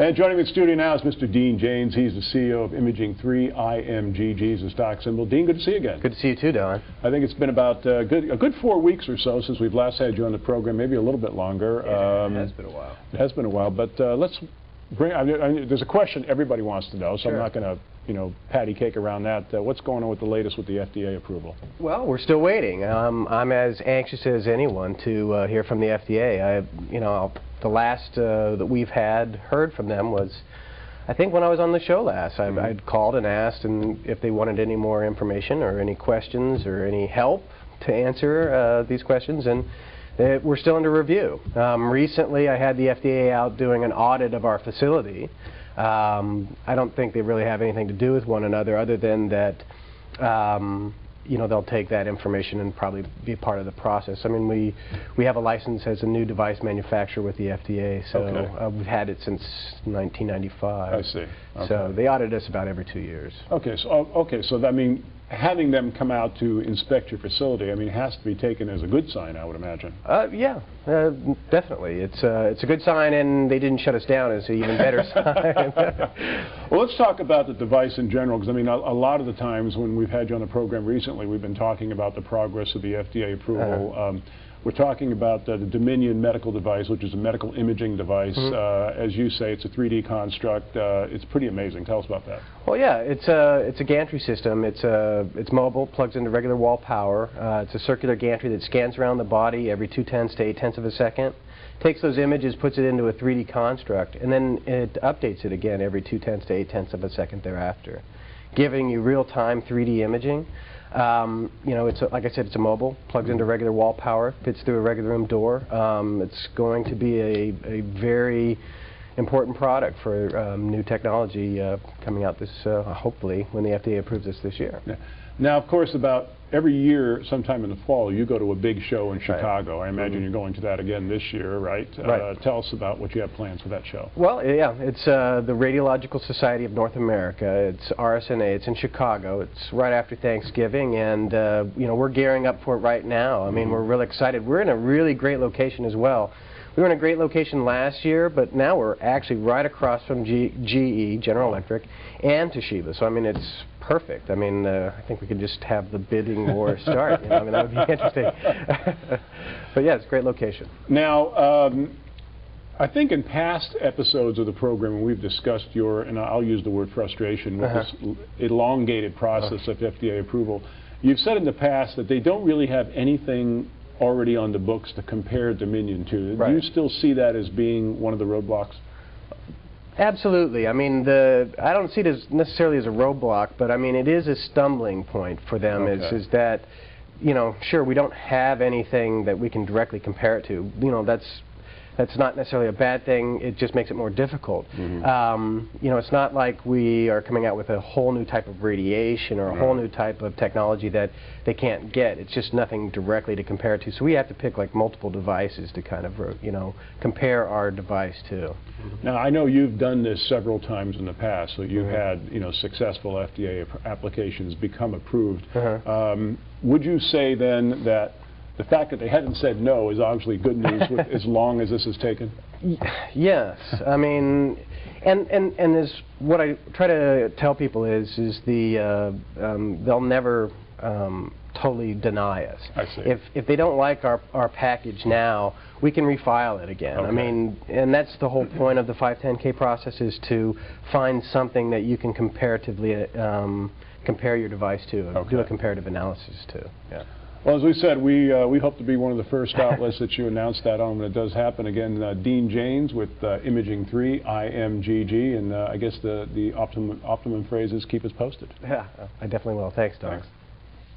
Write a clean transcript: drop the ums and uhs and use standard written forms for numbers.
And joining me in the studio now is Mr. Dean Janes. He's the CEO of IMGG IMGG is the stock symbol. Dean, good to see you again. Good to see you too, Don. I think it's been about a good 4 weeks or so since we've last had you on the program, maybe a little bit longer. It has been a while. It has been a while, but let's bring. There's a question everybody wants to know, so sure. I'm not going to, patty cake around that. What's going on with the latest with the FDA approval? Well, we're still waiting. I'm as anxious as anyone to hear from the FDA. The last that we've heard from them was, I think, when I was on the show last. I'd called and asked if they wanted any more information or any questions or any help to answer these questions, and we're still under review. Recently, I had the FDA out doing an audit of our facility. I don't think they really have anything to do with one another other than that they'll take that information and probably be part of the process. I mean, we have a license as a new device manufacturer with the FDA, so okay. We've had it since 1995. I see. Okay. So they audit us about every 2 years. Okay, so that mean having them come out to inspect your facility, has to be taken as a good sign, I would imagine. Yeah, definitely. It's a good sign, and they didn't shut us down. It's an even better sign. Well, let's talk about the device in general, because a lot of the times when we've had you on the program recently, we've been talking about the progress of the FDA approval. We're talking about the Dominion medical device, which is a medical imaging device. As you say, it's a 3D construct. It's pretty amazing. Tell us about that. Well, yeah, it's a gantry system. It's mobile, plugs into regular wall power. It's a circular gantry that scans around the body every 0.2 to 0.8 of a second. Takes those images, puts it into a 3D construct, and then it updates it again every 0.2 to 0.8 of a second thereafter, giving you real-time 3D imaging. Like I said, it's a mobile, plugs into regular wall power, fits through a regular room door. It's going to be a very important product for new technology coming out this, hopefully, when the FDA approves this year. Yeah. Now, of course, about every year, sometime in the fall, you go to a big show in Chicago. Right. I imagine you're going to that again this year, right? Right. Tell us about what you have plans for that show. Well, yeah, it's the Radiological Society of North America. It's RSNA. It's in Chicago. It's right after Thanksgiving, and we're gearing up for it right now. I mean, we're really excited. We're in a really great location as well. We were in a great location last year, but now we're actually right across from GE, General Electric, and Toshiba. So, it's perfect. I think we could just have the bidding war start. That would be interesting. But yeah, it's a great location. Now, I think in past episodes of the program, we've discussed and I'll use the word frustration, with this elongated process of FDA approval. You've said in the past that they don't really have anything already on the books to compare Dominion to. Right. Do you still see that as being one of the roadblocks? Absolutely. I don't see it necessarily as a roadblock, but it is a stumbling point for them. Okay. Is that, sure, we don't have anything that we can directly compare it to. That's not necessarily a bad thing. It just makes it more difficult. It's not like we are coming out with a whole new type of radiation or a whole new type of technology that they can't get. It's just nothing directly to compare it to. So we have to pick multiple devices to kind of, compare our device to. Now, I know you've done this several times in the past. So you've had, successful FDA applications become approved. Would you say then that the fact that they haven't said no is obviously good news as long as this is taken? Yes. And is what I try to tell people is they'll never totally deny us. I see. If they don't like our package now, we can refile it again. Okay. And that's the whole point of the 510K process, is to find something that you can comparatively compare your device to, do a comparative analysis to. Yeah. Well, as we said, we hope to be one of the first outlets that you announce that on when it does happen. Again, Dean Janes with IMGG IMGG, and I guess the optimum phrase is keep us posted. Yeah, I definitely will. Thanks, Don. Thanks.